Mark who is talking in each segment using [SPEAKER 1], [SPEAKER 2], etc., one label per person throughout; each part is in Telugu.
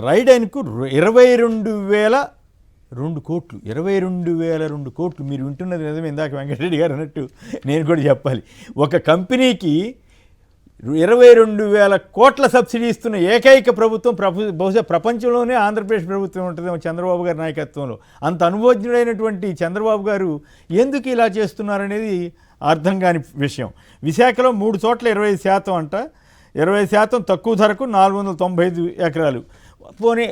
[SPEAKER 1] రైడెన్కు 22,002 కోట్లు. 22,002 కోట్లు. మీరు వింటున్నది నిజమే. ఇందాక వెంకటరెడ్డి గారు అన్నట్టు నేను కూడా చెప్పాలి. ఒక కంపెనీకి 22,000 కోట్ల సబ్సిడీ ఇస్తున్న ఏకైక ప్రభుత్వం బహుశా ప్రపంచంలోనే ఆంధ్రప్రదేశ్ ప్రభుత్వం ఉంటుందేమో చంద్రబాబు గారి నాయకత్వంలో. అంత అనుభవజ్ఞుడైనటువంటి చంద్రబాబు గారు ఎందుకు ఇలా చేస్తున్నారనేది అర్థం కాని విషయం. విశాఖలో 3 చోట్ల 25% అంట. 20% తక్కువ ధరకు 495 ఎకరాలు. పోనీ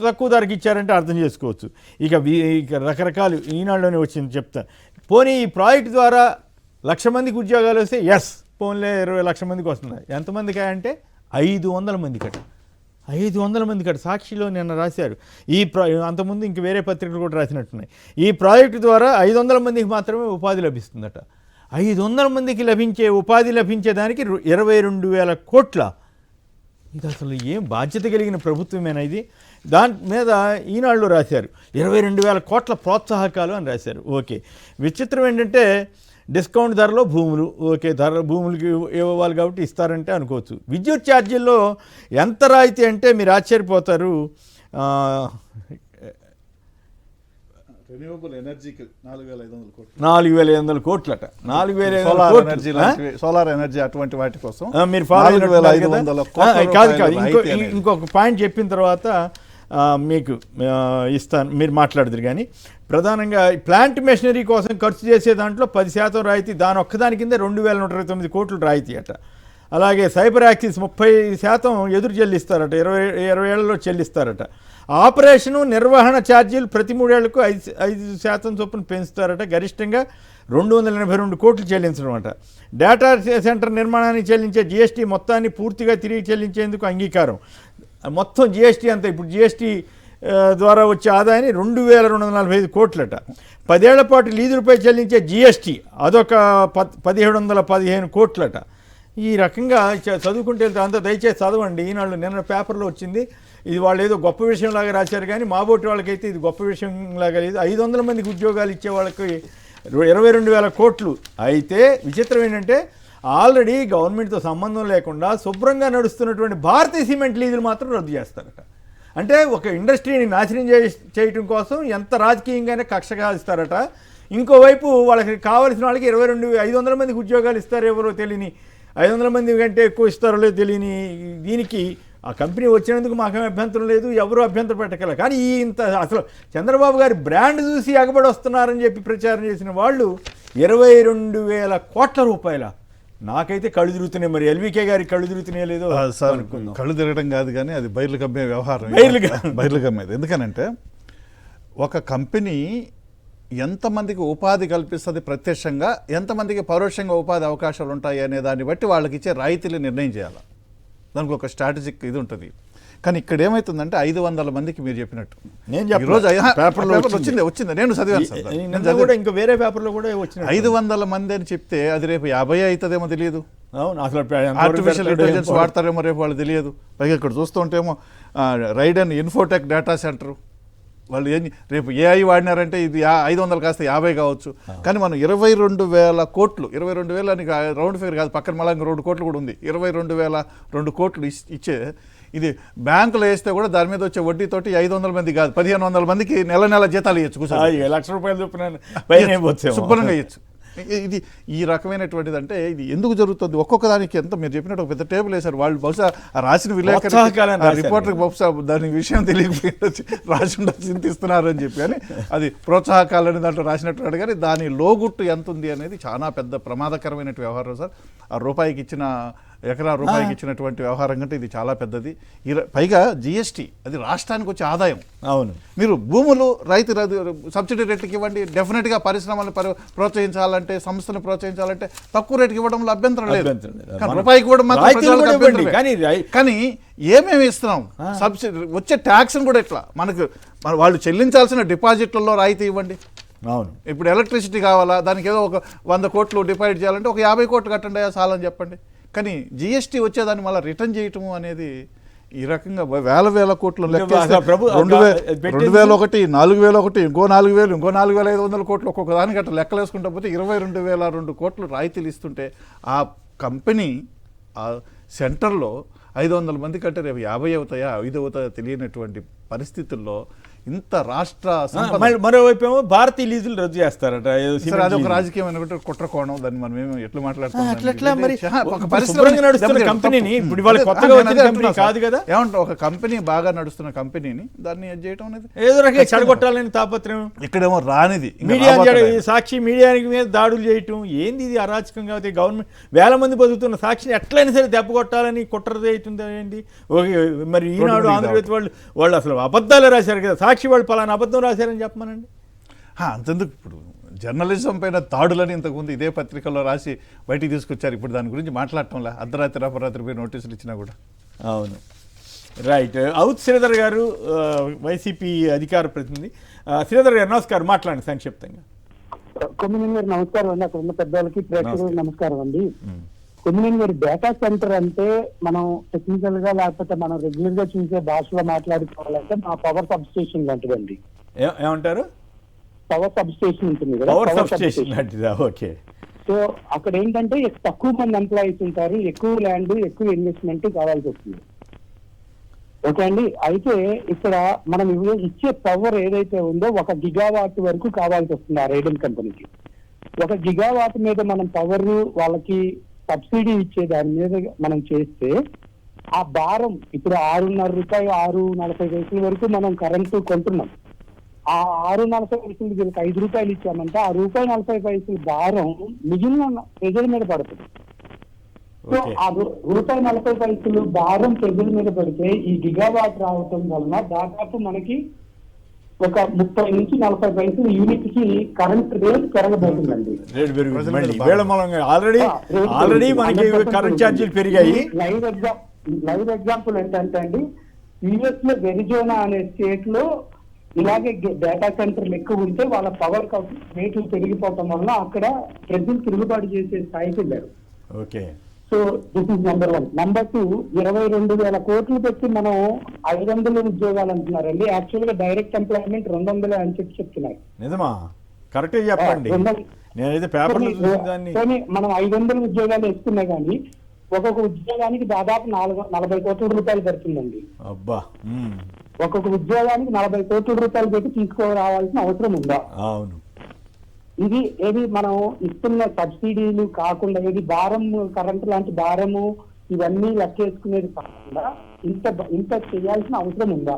[SPEAKER 1] తక్కువ ధరకు ఇచ్చారంటే అర్థం చేసుకోవచ్చు. ఇక రకరకాలు ఈనాడులోనే వచ్చింది చెప్తా. పోనీ ఈ ప్రాజెక్ట్ ద్వారా 1,00,000 మందికి ఉద్యోగాలు వస్తే ఎస్, పోన్లే 20 లక్షల మందికి వస్తున్నాయి. ఎంతమందికి అంటే 500 మందికట. 500 మందికట. సాక్షిలో నిన్న రాశారు. అంతకుముందు ఇంక వేరే పత్రికలు కూడా రాసినట్టున్నాయి. ఈ ప్రాజెక్టు ద్వారా 500 మందికి మాత్రమే ఉపాధి లభిస్తుందట. 500 మందికి ఉపాధి లభించేదానికి 22,000 కోట్ల. ఇది అసలు ఏం బాధ్యత కలిగిన ప్రభుత్వమేనా ఇది? దాని మీద ఈనాడులో రాశారు 22,000 కోట్ల ప్రోత్సాహకాలు అని రాశారు. ఓకే, విచిత్రం ఏంటంటే డిస్కౌంట్ ధరలో భూములు. ఓకే, భూములకి ఇవ్వాలి కాబట్టి ఇస్తారంటే అనుకోవచ్చు. విద్యుత్ ఛార్జీల్లో ఎంత రాయితీ అంటే మీరు ఆశ్చర్యపోతారు.
[SPEAKER 2] రెన్యూవబుల్ ఎనర్జీకి 4,500 కోట్లు.
[SPEAKER 1] 4,500 కోట్లట.
[SPEAKER 2] 4,500 సోలార్ ఎనర్జీ అటువంటి వాటి కోసం
[SPEAKER 1] మీరు ఫాలో కాదు. ఇంకొక పాయింట్ చెప్పిన తర్వాత మీకు ఇస్తాను, మీరు మాట్లాడదురు. కానీ ప్రధానంగా ప్లాంట్ మెషినరీ కోసం ఖర్చు చేసే దాంట్లో 10% రాయితీ. దాని ఒక్కదాని కింద 2,129 కోట్లు రాయితీ అట. అలాగే సైబర్ యాక్సిస్ 30% ఎదురు చెల్లిస్తారట. 20 ఏళ్లలో చెల్లిస్తారట. ఆపరేషను నిర్వహణ ఛార్జీలు ప్రతి 3 ఏళ్లకు 5% చొప్పున పెంచుతారట. గరిష్టంగా 282 కోట్లు చెల్లించడం అట. డేటా సెంటర్ నిర్మాణానికి చెల్లించే జీఎస్టీ మొత్తాన్ని పూర్తిగా తిరిగి చెల్లించేందుకు అంగీకారం. మొత్తం జీఎస్టీ అంతా ఇప్పుడు జీఎస్టీ ద్వారా వచ్చే ఆదాయాన్ని 2,245 కోట్లట. 10 ఏళ్ల పాటు లీజులపై చెల్లించే జీఎస్టీ అదొక 1,715 కోట్లట. ఈ రకంగా చదువుకుంటే అంతా దయచేసి చదవండి. ఈనాళ్ళు నిన్న పేపర్లో వచ్చింది. ఇది వాళ్ళు ఏదో గొప్ప విషయంలాగా రాశారు, కానీ మాబోటి వాళ్ళకైతే ఇది గొప్ప విషయంలాగా లేదు. 500 మందికి ఉద్యోగాలు ఇచ్చే వాళ్ళకి 22,000 కోట్లు. అయితే విచిత్రం ఏంటంటే ఆల్రెడీ గవర్నమెంట్తో సంబంధం లేకుండా శుభ్రంగా నడుస్తున్నటువంటి భారతీయ సిమెంట్ లీజులు మాత్రం రద్దు చేస్తారట. అంటే ఒక ఇండస్ట్రీని నాశనం చేయటం కోసం ఎంత రాజకీయంగానే కక్ష కాదిస్తారట. ఇంకోవైపు వాళ్ళకి కావాల్సిన వాళ్ళకి 500 మందికి ఉద్యోగాలు ఇస్తారు. ఎవరో తెలియని 500 మంది కంటే ఎక్కువ ఇస్తారో లేదో తెలియని దీనికి ఆ కంపెనీ వచ్చినందుకు మాకేం అభ్యంతరం లేదు, ఎవరు అభ్యంతరం పెట్టగల. కానీ ఇంత అసలు చంద్రబాబు గారి బ్రాండ్ చూసి ఎగబడి వస్తున్నారని చెప్పి ప్రచారం చేసిన వాళ్ళు 22,000 కోట్ల రూపాయల. నాకైతే కళ్ళు తిరుగుతున్నాయి. మరి ఎల్వికే గారికి కళ్ళు తిరుగుతున్నాయో లేదో
[SPEAKER 2] సార్. కళ్ళు తిరగడం కాదు, కానీ అది బయలు కమ్మే వ్యవహారం. బయలు కమ్మేది. ఎందుకనంటే ఒక కంపెనీ ఎంతమందికి ఉపాధి కల్పిస్తుంది ప్రత్యక్షంగా, ఎంతమందికి పరోక్షంగా ఉపాధి అవకాశాలు ఉంటాయి అనే దాన్ని బట్టి వాళ్ళకి ఇచ్చే రాయితీలు నిర్ణయం చేయాలి. దానికి ఒక స్ట్రాటజిక్ ఇది ఉంటుంది. కానీ ఇక్కడ ఏమవుతుందంటే 500 మందికి మీరు చెప్పినట్టు ఈరోజు వచ్చింది నేను చదివాను.
[SPEAKER 1] ఇంకా వేరే పేపర్లో కూడా వచ్చింది
[SPEAKER 2] 500 మంది అని చెప్తే అది రేపు 50 అవుతుందేమో తెలియదు. ఆర్టిఫిషియల్ ఇంటెలిజెన్స్ వాడతారేమో రేపు వాళ్ళు తెలియదు. పైగా ఇక్కడ చూస్తుంటేమో రైడెన్ ఇన్ఫోటెక్ డేటా సెంటర్ వాళ్ళు రేపు ఏఐ వాడినారంటే ఇది 500 కాస్త 50 కావచ్చు. కానీ మనం 22,000 కోట్లు, 22,000 అని రౌండ్ ఫిగర్ కాదు, పక్కన మళ్ళీ 2 కోట్లు కూడా ఉంది. 22,002 కోట్లు ఇచ్చే ఇది బ్యాంకులో వేస్తే కూడా దాని మీద వచ్చే వడ్డీతోటి 500 మంది కాదు 1,500 మందికి నెల జీతాలు ఇవ్వచ్చు.
[SPEAKER 1] ₹1,00,000
[SPEAKER 2] శుభ్రంగా ఇవ్వచ్చు. ఇది ఈ రకమైనటువంటిది. అంటే ఇది ఎందుకు జరుగుతుంది? ఒక్కొక్క దానికి ఎంత మీరు చెప్పినట్టు ఒక పెద్ద టేబుల్ వేశారు. వాళ్ళు బహుశా రాసిన విలేకరు రిపోర్టర్కి బహుశా దాని విషయం తెలియకపోయి రాసి ఉండాలి చింతిస్తున్నారని చెప్పి. కానీ అది ప్రోత్సాహకాలని దాంట్లో రాసినట్టున్నాడు. కానీ దాని లోగుట్టు ఎంత ఉంది అనేది చాలా పెద్ద ప్రమాదకరమైన వ్యవహారం సార్. ఆ ఎకరా రూపాయికి ఇచ్చినటువంటి వ్యవహారం కంటే ఇది చాలా పెద్దది. పైగా జిఎస్టీ అది రాష్ట్రానికి వచ్చే ఆదాయం.
[SPEAKER 1] అవును,
[SPEAKER 2] మీరు భూములు రైతు సబ్సిడీ రేట్లకి ఇవ్వండి. డెఫినెట్గా పరిశ్రమలను ప్రోత్సహించాలంటే, సంస్థను ప్రోత్సహించాలంటే తక్కువ రేటుకి ఇవ్వడంలో అభ్యంతరం లేదు. కానీ రూపాయికి ఇవ్వడం మాత్రం. కానీ ఏమేమి ఇస్తున్నాం? సబ్సిడీ వచ్చే ట్యాక్స్ని కూడా ఇట్లా వాళ్ళు చెల్లించాల్సిన డిపాజిట్లలో రాయితీ ఇవ్వండి.
[SPEAKER 1] అవును,
[SPEAKER 2] ఇప్పుడు ఎలక్ట్రిసిటీ కావాలా, దానికి ఏదో ఒక 100 కోట్లు డిపాజిట్ చేయాలంటే ఒక 50 కోట్లు కట్టండి చాలని చెప్పండి. కానీ జిఎస్టీ వచ్చేదాన్ని మళ్ళీ రిటర్న్ చేయటము అనేది ఈ రకంగా వేల కోట్లు లెక్క 2001, 4,001, ఇంకో 4,000, ఇంకో 4,500 కోట్లు ఒక్కొక్క దానికి అట్లా లెక్కలు వేసుకుంటా పోతే 22,002 కోట్లు రాయితీలు ఇస్తుంటే ఆ కంపెనీ ఆ సెంటర్లో 500 మంది కంటే రేపు 50 అవుతాయా 5 అవుతాయా తెలియనటువంటి పరిస్థితుల్లో ఇంత రాష్ట్ర
[SPEAKER 1] మరోవైపు ఏమో భారతీయ లీజులు రద్దు చేస్తారట.
[SPEAKER 2] అదొక రాజకీయం అనుకుంటే కుట్ర కోణం, దాన్ని మనం ఏమో ఎట్లా
[SPEAKER 1] మాట్లాడుతున్నాం.
[SPEAKER 2] ఏమంటే ఒక కంపెనీ బాగా నడుస్తున్న కంపెనీని దాన్ని చేయడం అనేది
[SPEAKER 1] ఏదో రకంగా చెడగొట్టాలని తాపత్రయం.
[SPEAKER 2] ఇక్కడేమో రానిది
[SPEAKER 1] మీడియా సాక్షి మీడియా మీద దాడులు చేయటం ఏంది, ఇది అరాచకంగా అవుతాయి. గవర్నమెంట్ వేల మంది బతుకుతున్న సాక్షిని ఎట్లయినా సరే దెబ్బ కొట్టాలని కుట్ర అవుతుంది ఏంటి. మరి ఈనాడు ఆంధ్రప్రదేశ్ వాళ్ళు అసలు అబద్ధాలే రాశారు కదా, సాక్షి వాళ్ళు పలానా అబద్ధం రాశారని చెప్పమనండి.
[SPEAKER 2] అంతెందుకు, ఇప్పుడు జర్నలిజం పైన దాడులని ఇంతకుముందు ఇదే పత్రికల్లో రాసి బయటికి తీసుకొచ్చారు. ఇప్పుడు దాని గురించి మాట్లాడటంలా, అర్ధరాత్రి అపరాత్రి పోయి నోటీసులు ఇచ్చినా కూడా.
[SPEAKER 1] అవును, రైట్. అవుత్ శ్రీధర్ గారు వైసీపీ అధికార ప్రతినిధి. శ్రీధర్ గారు నమస్కారం, మాట్లాడండి సంక్షిప్తంగా.
[SPEAKER 3] కొమ్మినేని గారు నమస్కారం అండి, అక్కడ ఉన్న పెద్దవాళ్ళకి ప్రేక్షకులకు నమస్కారం అండి. కొమ్మినేని గారి డేటా సెంటర్ అంటే మనం టెక్నికల్ గా లేకపోతే మనం రెగ్యులర్ గా చూసే భాషలో మాట్లాడుకోవాలంటే మా పవర్ సబ్ స్టేషన్ లాంటిదండి.
[SPEAKER 1] ఏమంటారు?
[SPEAKER 3] పవర్ సబ్ స్టేషన్ ఉంటుంది కదా,
[SPEAKER 1] పవర్ సబ్ స్టేషన్ లాంటిదా? ఓకే.
[SPEAKER 3] సో అక్కడ ఏంటంటే తక్కువ మంది ఎంప్లాయీస్ ఉంటారు, ఎక్కువ ల్యాండ్ ఎక్కువ ఇన్వెస్ట్మెంట్ కావాల్సి వస్తుంది. ఓకే అండి. అయితే ఇక్కడ మనం ఇచ్చే పవర్ ఏదైతే ఉందో 1 గిగావాట్ వరకు కావాల్సి వస్తుంది ఆ రైడన్ కంపెనీకి. 1 గిగావాట్ మీద మనం పవర్ వాళ్ళకి సబ్సిడీ ఇచ్చే దాని మీద మనం చేస్తే ఆ భారం ఇప్పుడు 6.5 రూపాయలు 6.40 వరకు మనం కరెంటు కొంటున్నాం. ఆ 6.40 వీళ్ళకి 5 రూపాయలు ఇచ్చామంటే ఆ ₹1.40 భారం మిగిలిన ప్రజల మీద పడుతుంది. సో ఆ ₹1.40 భారం ప్రజల మీద పడితే ఈ గిగావాట్ రావటం వలన దాదాపు మనకి ఒక 30 నుంచి 40 పైసలు యూనిట్ కి కరెంట్ రేట్ పెరగబోతుందండి.
[SPEAKER 1] ఆల్రెడీ మనకి కరెంట్ ఛార్జీలు పెరిగాయి.
[SPEAKER 3] లైవ్ ఎగ్జాంపుల్ ఏంటంటే అండి, యుఎస్ లో వెరిజోనా అనే స్టేట్ లో ఇలాగే డేటా సెంటర్లు ఎక్కువ ఉంటే వాళ్ళ పవర్ రేట్లు పెరిగిపోవటం వల్ల అక్కడ ప్రజలు తిరుగుబాటు చేసే స్థాయికి వెళ్ళారు.
[SPEAKER 1] Okay.
[SPEAKER 3] So this is number 1. Number 2, 22,000 కోట్లు పెట్టి మనం 500 ఉద్యోగాలు అంటున్నారండి. యాక్చువల్ గా డైరెక్ట్ ఎంప్లాయ్మెంట్ 200 అని చెప్తున్నారు.
[SPEAKER 1] నిజమా? కరెక్ట్ చెప్పండి. నేనైతే పేపర్లో చూసిందాన్ని.
[SPEAKER 3] కానీ మనం 500 ఉద్యోగాలు వేసుకున్నా కానీ ఒక్కొక్క ఉద్యోగానికి దాదాపు 40 కోట్ల రూపాయలు పడుతుందండి.
[SPEAKER 1] అబ్బా.
[SPEAKER 3] ఒక్కొక్క ఉద్యోగానికి 40 కోట్ల రూపాయలు పెట్టి తీసుకురావాల్సిన అవసరం ఉందా?
[SPEAKER 1] అవును.
[SPEAKER 3] ఇది ఏది మనం ఇస్తున్న సబ్సిడీలు కాకుండా ఏది భారం, కరెంటు లాంటి భారము ఇవన్నీ లెక్కేసుకునేది కాకుండా ఇంత చేయాల్సిన అవసరం ఉందా?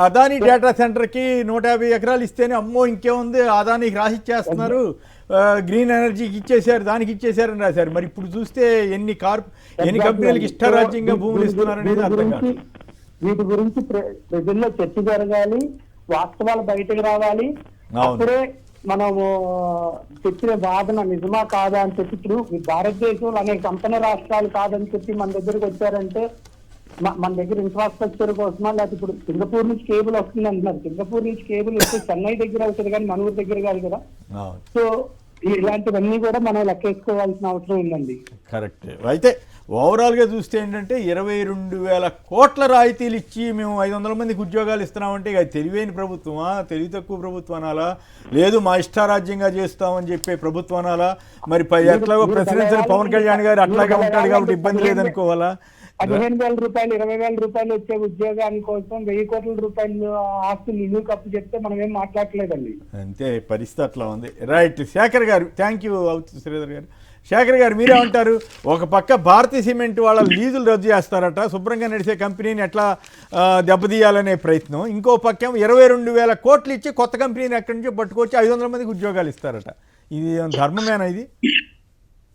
[SPEAKER 1] అదానీ డేటా సెంటర్ కి 150 ఎకరాలు ఇస్తేనే అమ్మో ఇంకేముంది అదానికి రాసిచ్చేస్తున్నారు, గ్రీన్ ఎనర్జీకి ఇచ్చేసారు, దానికి ఇచ్చేసారని రాశారు. మరి ఇప్పుడు చూస్తే ఎన్ని కంపెనీలకు ఇష్టారాజ్యంగా భూములు ఇస్తున్నారు అనేది అర్థం కాదు.
[SPEAKER 3] వీటి గురించి ప్రజల్లో చర్చ జరగాలి, వాస్తవాలు బయటకు రావాలి. అప్పుడే మనము చెప్పిన వాదన నిజమా కాదా అని చెప్పి, ఇప్పుడు భారతదేశంలో అనేక సంపన్న రాష్ట్రాలు కాదని చెప్పి మన దగ్గరకు వచ్చారంటే మన దగ్గర ఇన్ఫ్రాస్ట్రక్చర్ కోసమా, లేకపోతే ఇప్పుడు సింగపూర్ నుంచి కేబుల్ వస్తుంది అంటున్నారు. సింగపూర్ నుంచి కేబుల్ వస్తే చెన్నై దగ్గర అవుతుంది కానీ మన ఊరి దగ్గర కాదు కదా. సో ఇలాంటివన్నీ కూడా మనం లెక్కేసుకోవాల్సిన అవసరం ఉందండి.
[SPEAKER 1] కరెక్ట్. అయితే ఓవరాల్గా చూస్తే ఏంటంటే 22,000 కోట్ల రాయితీలు ఇచ్చి మేము 500 మందికి ఉద్యోగాలు ఇస్తున్నామంటే ఇక తెలివైన ప్రభుత్వమా, తెలివి తక్కువ ప్రభుత్వం అనాలా, లేదు మా ఇష్టారాజ్యంగా చేస్తామని చెప్పే ప్రభుత్వం అనాలా? మరి ఎట్లాగో ప్రెసిడెంట్ పవన్ కళ్యాణ్ గారు అట్లాగే ఉంటాడు కాబట్టి ఇబ్బంది లేదనుకోవాలా?
[SPEAKER 3] 15,000 రూపాయలు 20,000 రూపాయలు వచ్చే ఉద్యోగాని కోసం 1,000 కోట్ల రూపాయలు ఆస్తులు ఇల్లు కప్పు చెప్తే మనం ఏం మాట్లాడలేదండి.
[SPEAKER 1] అంతే, పరిస్థితి అట్లా ఉంది. రైట్. శేఖర్ గారు, థ్యాంక్ యూ. అవుతుంది శ్రీధర్ గారు. శేఖర్ గారు మీరేమంటారు? ఒక పక్క భారతీయ సిమెంట్ వాళ్ళ లీజులు రద్దు చేస్తారట, శుభ్రంగా నడిచే కంపెనీని ఎట్లా దెబ్బతీయాలనే ప్రయత్నం. ఇంకో పక్క 22,000 కోట్లు ఇచ్చి కొత్త కంపెనీని ఎక్కడి నుంచో పట్టుకొచ్చి 500 మందికి ఉద్యోగాలు ఇస్తారట. ఇది ధర్మమేనా ఇది?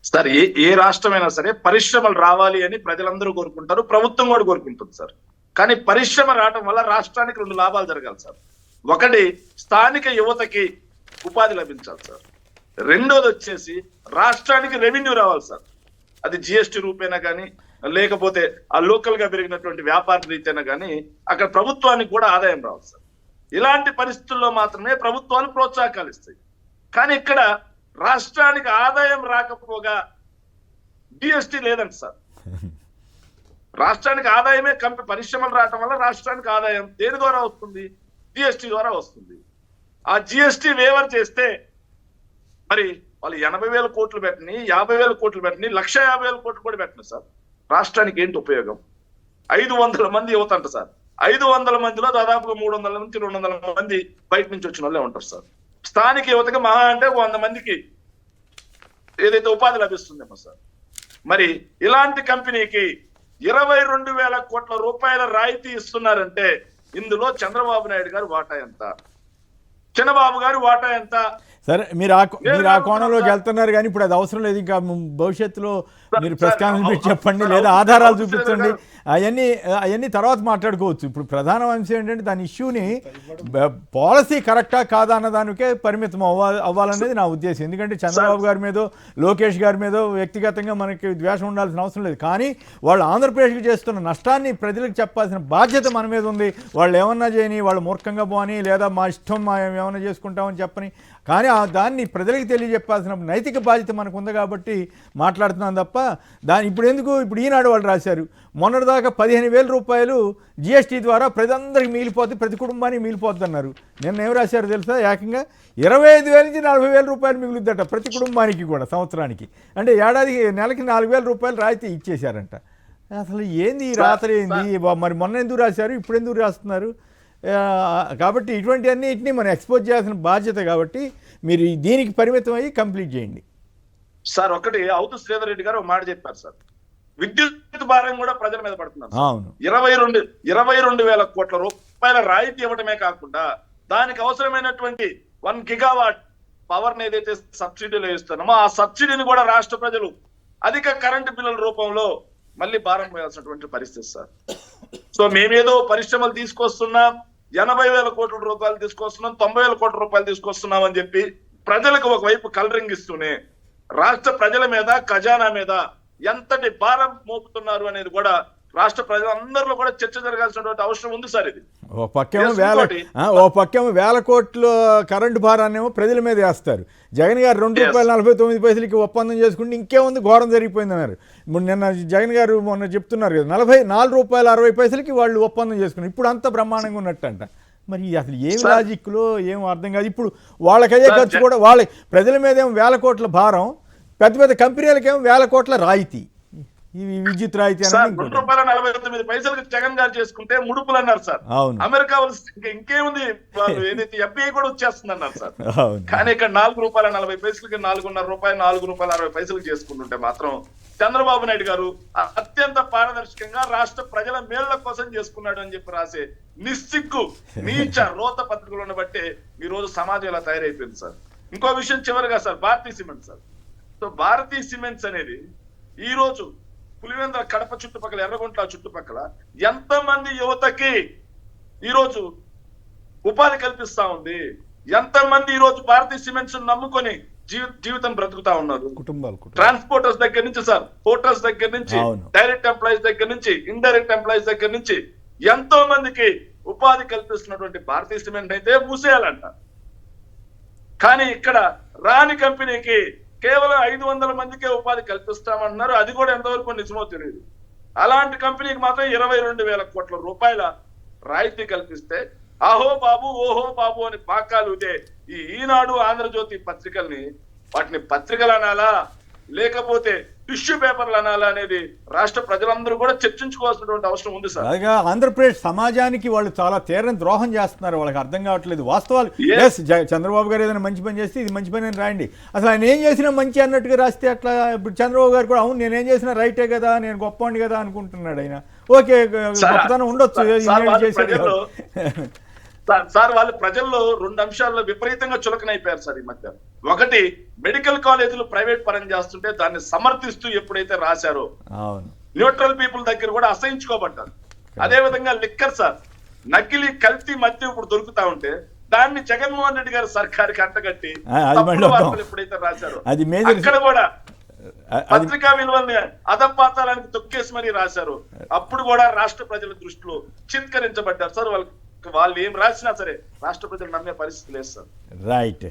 [SPEAKER 4] సార్, ఏ రాష్ట్రమైనా సరే పరిశ్రమలు రావాలి అని ప్రజలందరూ కోరుకుంటారు, ప్రభుత్వం కూడా కోరుకుంటుంది సార్. కానీ పరిశ్రమ రావడం వల్ల రాష్ట్రానికి 2 లాభాలు జరగాలి సార్. ఒకటి, స్థానిక యువతకి ఉపాధి లభించాలి సార్. రెండోది వచ్చేసి రాష్ట్రానికి రెవెన్యూ రావాలి సార్. అది జిఎస్టీ రూపేనా కానీ, లేకపోతే ఆ లోకల్ గా పెరిగినటువంటి వ్యాపార రీతైనా కానీ అక్కడ ప్రభుత్వానికి కూడా ఆదాయం రావాలి సార్. ఇలాంటి పరిస్థితుల్లో మాత్రమే ప్రభుత్వాలు ప్రోత్సాహకాలు ఇస్తాయి. కానీ ఇక్కడ రాష్ట్రానికి ఆదాయం రాకపోగా జిఎస్టీ లేదండి సార్. రాష్ట్రానికి ఆదాయమే పరిశ్రమలు రావటం వల్ల రాష్ట్రానికి ఆదాయం దేని ద్వారా వస్తుంది? జిఎస్టీ ద్వారా వస్తుంది. ఆ జిఎస్టీ వేవర్ చేస్తే మరి వాళ్ళు 80,000 కోట్లు పెట్టని, 50,000 కోట్లు పెట్టని, 1,50,000 కోట్లు కూడా పెట్టను సార్. రాష్ట్రానికి ఏంటి ఉపయోగం? 500 మంది యువత అంట సార్. 500 మందిలో దాదాపుగా 300 నుంచి 200 మంది బయట నుంచి వచ్చిన వాళ్ళే ఉంటారు సార్. స్థానిక యువతకి మహా అంటే 100 మందికి ఏదైతే ఉపాధి లభిస్తుందేమో సార్. మరి ఇలాంటి కంపెనీకి 22,000 కోట్ల రూపాయల రాయితీ ఇస్తున్నారంటే ఇందులో చంద్రబాబు నాయుడు గారు వాటా ఎంత, చిన్నబాబు గారు వాటా ఎంత?
[SPEAKER 1] సరే, మీరు ఆ కోణంలోకి వెళ్తున్నారు కానీ ఇప్పుడు అది అవసరం లేదు. ఇంకా భవిష్యత్తులో మీరు ప్రెస్ కాన్ఫరెన్స్ పెట్టి చెప్పండి, లేదా ఆధారాలు చూపించండి, అవన్నీ తర్వాత మాట్లాడుకోవచ్చు. ఇప్పుడు ప్రధాన అంశం ఏంటంటే దాని ఇష్యూని పాలసీ కరెక్టా కాదా అన్న దానికే పరిమితం అవ్వాలనేది నా ఉద్దేశం. ఎందుకంటే చంద్రబాబు గారి మీదో లోకేష్ గారి మీదో వ్యక్తిగతంగా మనకి ద్వేషం ఉండాల్సిన అవసరం లేదు. కానీ వాళ్ళు ఆంధ్రప్రదేశ్కి చేస్తున్న నష్టాన్ని ప్రజలకు చెప్పాల్సిన బాధ్యత మన మీద ఉంది. వాళ్ళు ఏమన్నా చేయని, వాళ్ళు మూర్ఖంగా పోని, లేదా మా ఇష్టం మేము ఏమన్నా చేసుకుంటామని చెప్పని, కానీ దాన్ని ప్రజలకు తెలియజెప్పాల్సిన నైతిక బాధ్యత మనకు ఉంది కాబట్టి మాట్లాడుతున్నాం తప్ప ఇప్పుడు ఎందుకు ఇప్పుడు ఈనాడు వాళ్ళు రాశారు మొన్నటిదాకా 15,000 రూపాయలు జిఎస్టీ ద్వారా ప్రజలందరికీ మిగిలిపోతుంది, ప్రతి కుటుంబానికి మిగిలిపోతుంది అన్నారు. నిన్న ఏం రాశారు తెలుసా? ఏకంగా 25,000 నుంచి 40,000 రూపాయలు మిగులుద్దట ప్రతి కుటుంబానికి కూడా సంవత్సరానికి. అంటే ఏడాదికి నెలకి 4,000 రూపాయలు రాయితీ ఇచ్చేశారంట. అసలు ఏంది ఈ రాత్రి ఏంది? మరి మొన్న ఎందుకు రాశారు, ఇప్పుడు ఎందుకు రాస్తున్నారు? కాబట్టి ఇటువంటివన్నిటిని మనం ఎక్స్పోజ్ చేయాల్సిన బాధ్యత కాబట్టి మీరు దీనికి పరిమితం అయ్యి కంప్లీట్ చేయండి
[SPEAKER 4] సార్. ఒకటి అవుతు శ్రీధర్ రెడ్డి గారు ఒక మాట చెప్పారు సార్, విద్యుత్ భారం కూడా ప్రజల మీద పడుతున్నారు.
[SPEAKER 1] అవును,
[SPEAKER 4] 22,000 కోట్ల రూపాయల రాయితీ ఇవ్వడమే కాకుండా దానికి అవసరమైనటువంటి 1 గిగావాట్ పవర్ ఏదైతే సబ్సిడీలో ఇస్తున్నామో ఆ సబ్సిడీని కూడా రాష్ట్ర ప్రజలు అధిక కరెంటు బిల్లుల రూపంలో మళ్ళీ భారం పోయాల్సినటువంటి పరిస్థితి సార్. సో మేమేదో పరిశ్రమలు తీసుకొస్తున్నాం, 80,000 కోట్ల రూపాయలు తీసుకొస్తున్నాం, 90,000 కోట్ల రూపాయలు తీసుకొస్తున్నాం అని చెప్పి ప్రజలకు ఒకవైపు కలరింగ్ ఇస్తూనే రాష్ట్ర ప్రజల మీద ఖజానా మీద ఎంతటి భారం మోపుతున్నారు అనేది కూడా రాష్ట్ర ప్రజలందరిలో కూడా చర్చ జరగాల్సినటువంటి అవసరం ఉంది సార్. ఇది
[SPEAKER 1] ఓ పక్కేమో 1,000 కోట్ల కరెంటు భారాన్నేమో ప్రజల మీద వేస్తారు. జగన్ గారు ₹2.49 ఒప్పందం చేసుకుంటే ఇంకేముంది, ఘోరం జరిగిపోయిందన్నారు. ఇప్పుడు నిన్న జగన్ గారు మొన్న చెప్తున్నారు కదా, ₹44.60 వాళ్ళు ఒప్పందం చేసుకున్నారు. ఇప్పుడు అంత బ్రహ్మాండంగా ఉన్నట్టంట. మరి అసలు ఏం లాజిక్లో ఏం అర్థం కాదు. ఇప్పుడు వాళ్ళకయ్యే ఖర్చు కూడా వాళ్ళ ప్రజల మీద ఏమో 1,000 కోట్ల భారం, పెద్ద పెద్ద కంపెనీలకేమో 1,000 కోట్ల రాయితీ, ఇవి విద్యుత్ రాయితీ
[SPEAKER 4] ₹2.49 జగన్ గారు చేసుకుంటే ముడుపులు అన్నారు సార్.
[SPEAKER 1] అవును,
[SPEAKER 4] అమెరికా ఇంకేముంది, ఏదైతే ఎఫ్ఐ కూడా వచ్చేస్తుంది అన్నారు సార్. కానీ ఇక్కడ ₹4.40 ₹4.5 చేసుకుంటుంటే మాత్రం చంద్రబాబు నాయుడు గారు అత్యంత పారదర్శకంగా రాష్ట్ర ప్రజల మేళ్ల కోసం చేసుకున్నాడు అని చెప్పి రాసే నిస్సిగ్గు నీచ రోత పత్రికలను బట్టే ఈ రోజు సమాజం ఇలా తయారైపోయింది సార్. ఇంకో విషయం చివరిగా సార్, భారతీయ సిమెంట్ సార్. సో భారతీయ సిమెంట్స్ అనేది ఈ రోజు పులివెందుల కడప చుట్టుపక్కల, ఎర్రగుంట్ల చుట్టుపక్కల ఎంతమంది యువతకి ఈరోజు ఉపాధి కల్పిస్తా ఉంది, ఎంతమంది ఈ రోజు భారతీయ సిమెంట్స్ నమ్ముకొని జీవితం బ్రతుకుతా ఉన్నారు. ట్రాన్స్పోర్టర్స్ దగ్గర నుంచి సార్, హోటల్స్ దగ్గర నుంచి, డైరెక్ట్ ఎంప్లాయీస్ దగ్గర నుంచి, ఇండైరెక్ట్ ఎంప్లాయీస్ దగ్గర నుంచి ఎంతో మందికి ఉపాధి కల్పిస్తున్నటువంటి భారతీయ సిమెంట్ అయితే మూసేయాలంట. కానీ ఇక్కడ రాని కంపెనీకి కేవలం 500 మందికే ఉపాధి కల్పిస్తామంటున్నారు. అది కూడా ఎంతవరకు నిజమో తెలియదు. అలాంటి కంపెనీకి మాత్రం 22,000 కోట్ల రూపాయల రాయితీ కల్పిస్తే ఆహో బాబు ఓహో బాబు అని పాకాలు ఇదే ఈ ఈనాడు, ఆంధ్రజ్యోతి పత్రికల్ని వాటిని పత్రికలు అనాలా లేకపోతే టిష్యూ పేపర్లు అనాలా అనేది రాష్ట్ర ప్రజలందరూ కూడా చర్చించుకోవాల్సినటువంటి అవసరం ఉంది సార్.
[SPEAKER 1] అలాగా ఆంధ్రప్రదేశ్ సమాజానికి వాళ్ళు చాలా తీవ్రంగా ద్రోహం చేస్తున్నారు, వాళ్ళకి అర్థం కావట్లేదు వాస్తవాలు. చంద్రబాబు గారు ఏదైనా మంచి పని చేస్తే ఇది మంచి పని అని రాయండి. అసలు ఆయన ఏం చేసినా మంచి అన్నట్టుగా రాస్తే అట్లా. ఇప్పుడు చంద్రబాబు గారు కూడా అవును నేనేం చేసినా రైటే కదా, నేను గొప్పవాడిని కదా అనుకుంటున్నాడు ఆయన. ఓకే, గొప్పతనం ఉండొచ్చు.
[SPEAKER 4] సార్ వాళ్ళు ప్రజల్లో 2 అంశాల్లో విపరీతంగా చులకనైపోయారు సార్ ఈ మధ్య. ఒకటి, మెడికల్ కాలేజీలు ప్రైవేట్ పరం చేస్తుంటే దాన్ని సమర్థిస్తూ ఎప్పుడైతే రాశారో న్యూట్రల్ పీపుల్ దగ్గర కూడా అసహించుకోబడ్డారు. అదే విధంగా లిక్కర్ సార్, నకిలీ కల్తీ మద్యం ఇప్పుడు దొరుకుతా ఉంటే దాన్ని జగన్మోహన్ రెడ్డి గారి సర్కారుకి అంటగట్టి ఎప్పుడైతే రాశారో అక్కడ కూడా పత్రికా విలువల్ని అధపాతాలానికి తొక్కేసి మరీ రాశారు. అప్పుడు కూడా రాష్ట్ర ప్రజల దృష్టిలో చిత్కరించబడ్డారు సార్. వాళ్ళు ఏం రాసినా సరే రాష్ట్ర ప్రజలు నమ్మే పరిస్థితి లేదు సార్.
[SPEAKER 1] రైట్.